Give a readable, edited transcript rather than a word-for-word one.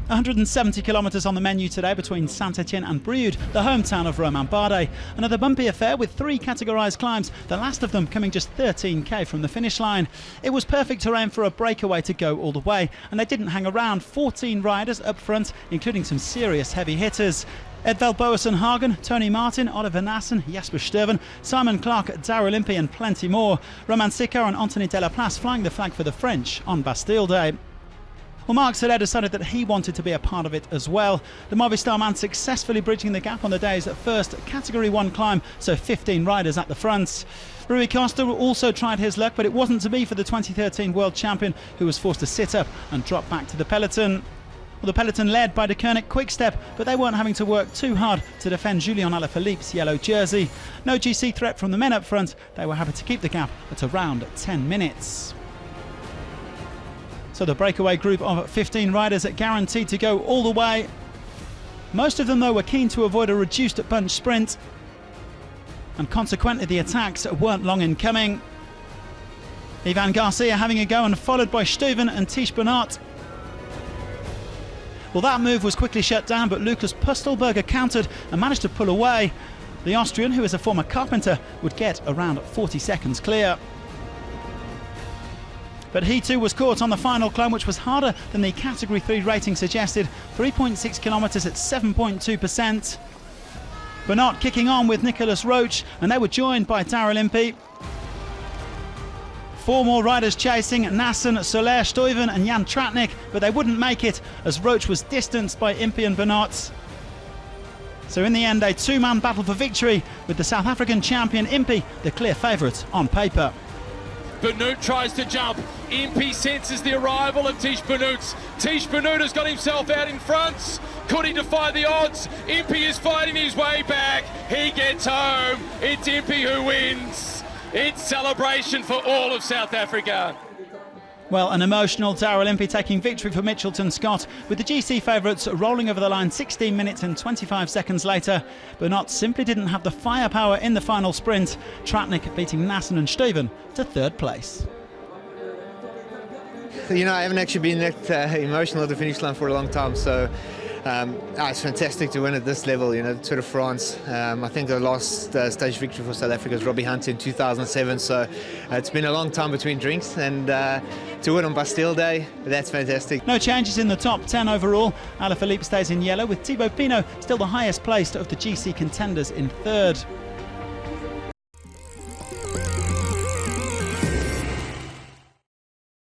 170 kilometres on the menu today between Saint-Etienne and Brioude, the hometown of Romain Bardet. Another bumpy affair with 3 categorised climbs, the last of them coming just 13k from the finish line. It was perfect terrain for a breakaway to go all the way, and they didn't hang around. 14 riders up front, including some serious heavy hitters. Edvald Boasson Hagen, Tony Martin, Oliver Nassen, Jasper Stuyven, Simon Clark, Daryl Impey and plenty more. Romain Sicard and Anthony Delaplace flying the flag for the French on Bastille Day. Well, Marc Soler decided that he wanted to be a part of it as well. The Movistar man successfully bridging the gap on the day's first Category 1 climb, so 15 riders at the front. Rui Costa also tried his luck, but it wasn't to be for the 2013 world champion, who was forced to sit up and drop back to the peloton. Well, the peloton led by De Koenig Quickstep, but they weren't having to work too hard to defend Julian Alaphilippe's yellow jersey. No GC threat from the men up front. They were happy to keep the gap at around 10 minutes. So the breakaway group of 15 riders are guaranteed to go all the way. Most of them, though, were keen to avoid a reduced bunch sprint, and consequently the attacks weren't long in coming. Ivan Garcia having a go and followed by Stuyven and Tish Bernat. Well, that move was quickly shut down, but Lukas Pustelberger countered and managed to pull away. The Austrian, who is a former carpenter, would get around 40 seconds clear. But he too was caught on the final climb, which was harder than the Category 3 rating suggested. 3.6 kilometres at 7.2%. Bernat kicking on with Nicolas Roche, and they were joined by Daryl Impey. 4 more riders chasing: Nassen, Soler, Stuyven and Jan Tratnik, but they wouldn't make it as Roche was distanced by Impey and Bernat. So in the end, a 2-man battle for victory, with the South African champion Impey the clear favourite on paper. Benoot tries to jump. Impey senses the arrival of Tish Benoot. Tish Benoot has got himself out in front. Could he defy the odds? Impey is fighting his way back. He gets home. It's Impey who wins. It's celebration for all of South Africa. Well, an emotional Daryl Impey taking victory for Mitchelton Scott, with the GC favourites rolling over the line 16 minutes and 25 seconds later. Bernat simply didn't have the firepower in the final sprint. Tratnik beating Nassen and Stuyven to 3rd place. You know, I haven't actually been that emotional at the finish line for a long time, so it's fantastic to win at this level, you know, Tour de France. I think the last stage victory for South Africa was Robbie Hunter in 2007, so it's been a long time between drinks, and to win on Bastille Day, that's fantastic. No changes in the top 10 overall. Alaphilippe stays in yellow, with Thibaut Pinot still the highest placed of the GC contenders in 3rd.